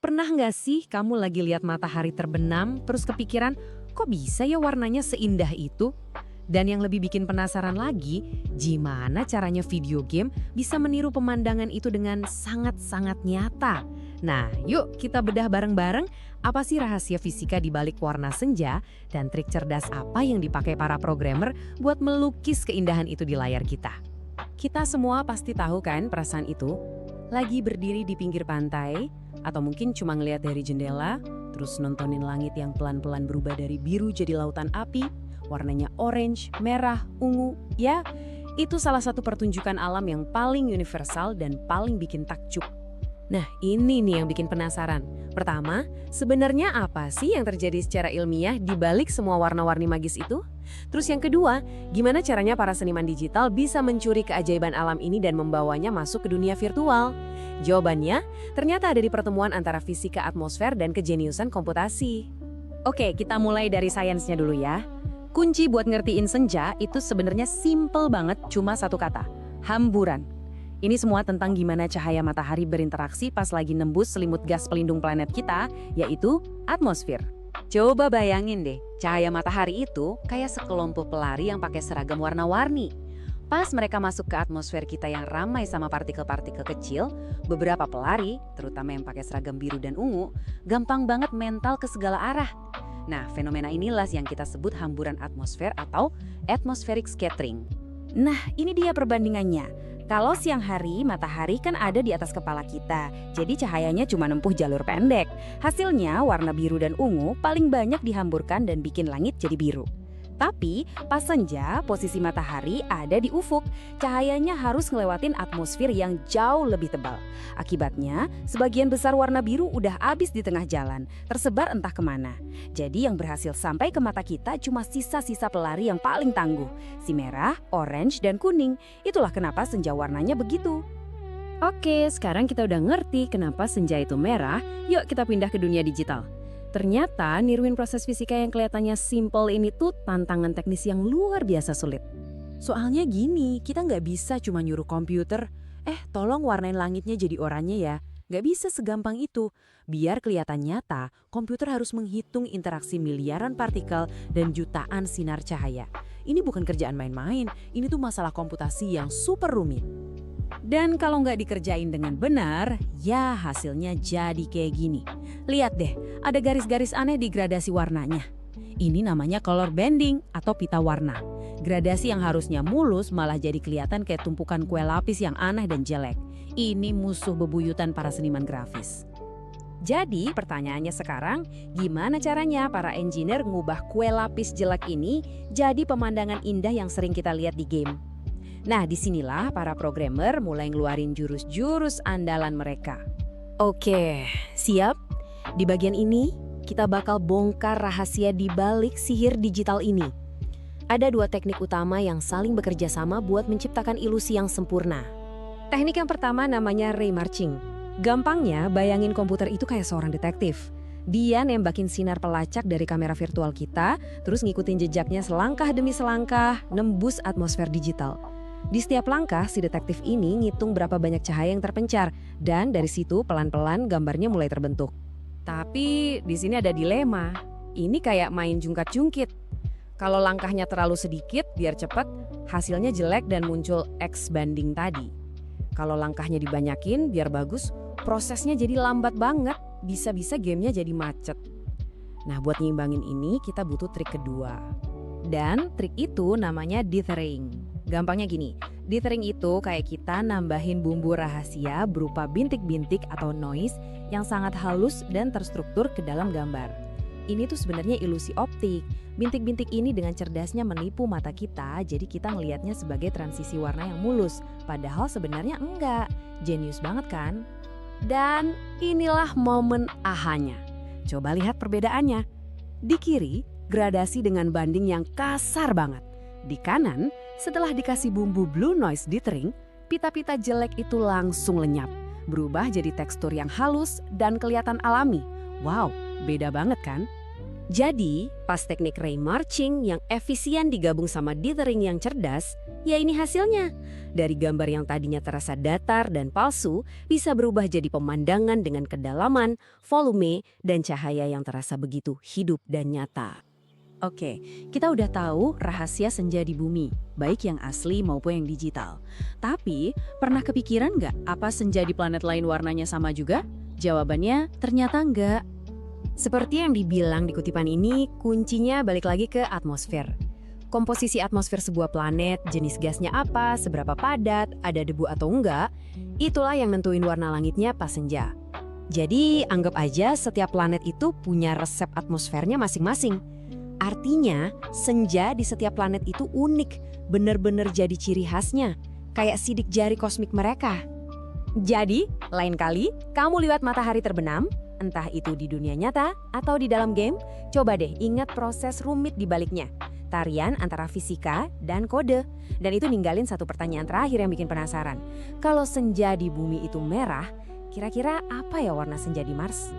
Pernah nggak sih kamu lagi lihat matahari terbenam, terus kepikiran, kok bisa ya warnanya seindah itu? Dan yang lebih bikin penasaran lagi, gimana caranya video game bisa meniru pemandangan itu dengan sangat-sangat nyata? Nah, yuk kita bedah bareng-bareng apa sih rahasia fisika di balik warna senja dan trik cerdas apa yang dipakai para programmer buat melukis keindahan itu di layar kita. Kita semua pasti tahu kan perasaan itu? Lagi berdiri di pinggir pantai, atau mungkin cuma ngeliat dari jendela, terus nontonin langit yang pelan-pelan berubah dari biru jadi lautan api, warnanya orange, merah, ungu, ya itu salah satu pertunjukan alam yang paling universal dan paling bikin takjub. Nah ini nih yang bikin penasaran. Pertama, sebenarnya apa sih yang terjadi secara ilmiah di balik semua warna-warni magis itu? Terus yang kedua, gimana caranya para seniman digital bisa mencuri keajaiban alam ini dan membawanya masuk ke dunia virtual? Jawabannya, ternyata ada di pertemuan antara fisika atmosfer dan kejeniusan komputasi. Oke, kita mulai dari sainsnya dulu ya. Kunci buat ngertiin senja itu sebenarnya simple banget, cuma satu kata, hamburan. Ini semua tentang gimana cahaya matahari berinteraksi pas lagi nembus selimut gas pelindung planet kita, yaitu atmosfer. Coba bayangin deh, cahaya matahari itu kayak sekelompok pelari yang pakai seragam warna-warni. Pas mereka masuk ke atmosfer kita yang ramai sama partikel-partikel kecil, beberapa pelari, terutama yang pakai seragam biru dan ungu, gampang banget mental ke segala arah. Nah, fenomena inilah yang kita sebut hamburan atmosfer atau atmospheric scattering. Nah, ini dia perbandingannya. Kalau siang hari, matahari kan ada di atas kepala kita, jadi cahayanya cuma nempuh jalur pendek. Hasilnya, warna biru dan ungu paling banyak dihamburkan dan bikin langit jadi biru. Tapi, pas senja, posisi matahari ada di ufuk. Cahayanya harus ngelewatin atmosfer yang jauh lebih tebal. Akibatnya, sebagian besar warna biru udah habis di tengah jalan, tersebar entah kemana. Jadi yang berhasil sampai ke mata kita cuma sisa-sisa pelari yang paling tangguh. Si merah, orange, dan kuning. Itulah kenapa senja warnanya begitu. Oke, sekarang kita udah ngerti kenapa senja itu merah. Yuk kita pindah ke dunia digital. Ternyata niruin proses fisika yang kelihatannya simple ini tuh tantangan teknis yang luar biasa sulit. Soalnya gini, kita nggak bisa cuma nyuruh komputer, tolong warnain langitnya jadi oranye ya. Nggak bisa segampang itu. Biar kelihatan nyata, komputer harus menghitung interaksi miliaran partikel dan jutaan sinar cahaya. Ini bukan kerjaan main-main, ini tuh masalah komputasi yang super rumit. Dan kalau nggak dikerjain dengan benar, ya hasilnya jadi kayak gini. Lihat deh, ada garis-garis aneh di gradasi warnanya. Ini namanya color banding atau pita warna. Gradasi yang harusnya mulus malah jadi kelihatan kayak tumpukan kue lapis yang aneh dan jelek. Ini musuh bebuyutan para seniman grafis. Jadi pertanyaannya sekarang, gimana caranya para engineer ngubah kue lapis jelek ini jadi pemandangan indah yang sering kita lihat di game? Nah, disinilah para programmer mulai ngeluarin jurus-jurus andalan mereka. Oke, siap? Di bagian ini, kita bakal bongkar rahasia di balik sihir digital ini. Ada dua teknik utama yang saling bekerja sama buat menciptakan ilusi yang sempurna. Teknik yang pertama namanya ray marching. Gampangnya, bayangin komputer itu kayak seorang detektif. Dia nembakin sinar pelacak dari kamera virtual kita, terus ngikutin jejaknya selangkah demi selangkah, nembus atmosfer digital. Di setiap langkah, si detektif ini ngitung berapa banyak cahaya yang terpencar, dan dari situ pelan-pelan gambarnya mulai terbentuk. Tapi di sini ada dilema. Ini kayak main jungkat-jungkit. Kalau langkahnya terlalu sedikit biar cepat, hasilnya jelek dan muncul X banding tadi. Kalau langkahnya dibanyakin biar bagus, prosesnya jadi lambat banget. Bisa-bisa gamenya jadi macet. Nah, buat nyimbangin ini kita butuh trik kedua. Dan trik itu namanya dithering. Gampangnya gini, dithering itu kayak kita nambahin bumbu rahasia berupa bintik-bintik atau noise yang sangat halus dan terstruktur ke dalam gambar. Ini tuh sebenarnya ilusi optik. Bintik-bintik ini dengan cerdasnya menipu mata kita, jadi kita ngelihatnya sebagai transisi warna yang mulus. Padahal sebenarnya enggak. Jenius banget kan? Dan inilah momen ahanya. Coba lihat perbedaannya. Di kiri, gradasi dengan banding yang kasar banget. Di kanan, setelah dikasih bumbu blue noise dithering, pita-pita jelek itu langsung lenyap. Berubah jadi tekstur yang halus dan kelihatan alami. Wow, beda banget kan? Jadi, pas teknik ray marching yang efisien digabung sama dithering yang cerdas, ya ini hasilnya. Dari gambar yang tadinya terasa datar dan palsu, bisa berubah jadi pemandangan dengan kedalaman, volume, dan cahaya yang terasa begitu hidup dan nyata. Oke, kita udah tahu rahasia senja di bumi, baik yang asli maupun yang digital. Tapi, pernah kepikiran nggak apa senja di planet lain warnanya sama juga? Jawabannya ternyata nggak. Seperti yang dibilang di kutipan ini, kuncinya balik lagi ke atmosfer. Komposisi atmosfer sebuah planet, jenis gasnya apa, seberapa padat, ada debu atau enggak, itulah yang nentuin warna langitnya pas senja. Jadi anggap aja setiap planet itu punya resep atmosfernya masing-masing. Artinya, senja di setiap planet itu unik, bener-bener jadi ciri khasnya, kayak sidik jari kosmik mereka. Jadi, lain kali kamu lihat matahari terbenam, entah itu di dunia nyata atau di dalam game, coba deh ingat proses rumit di baliknya. Tarian antara fisika dan kode. Dan itu ninggalin satu pertanyaan terakhir yang bikin penasaran. Kalau senja di bumi itu merah, kira-kira apa ya warna senja di Mars?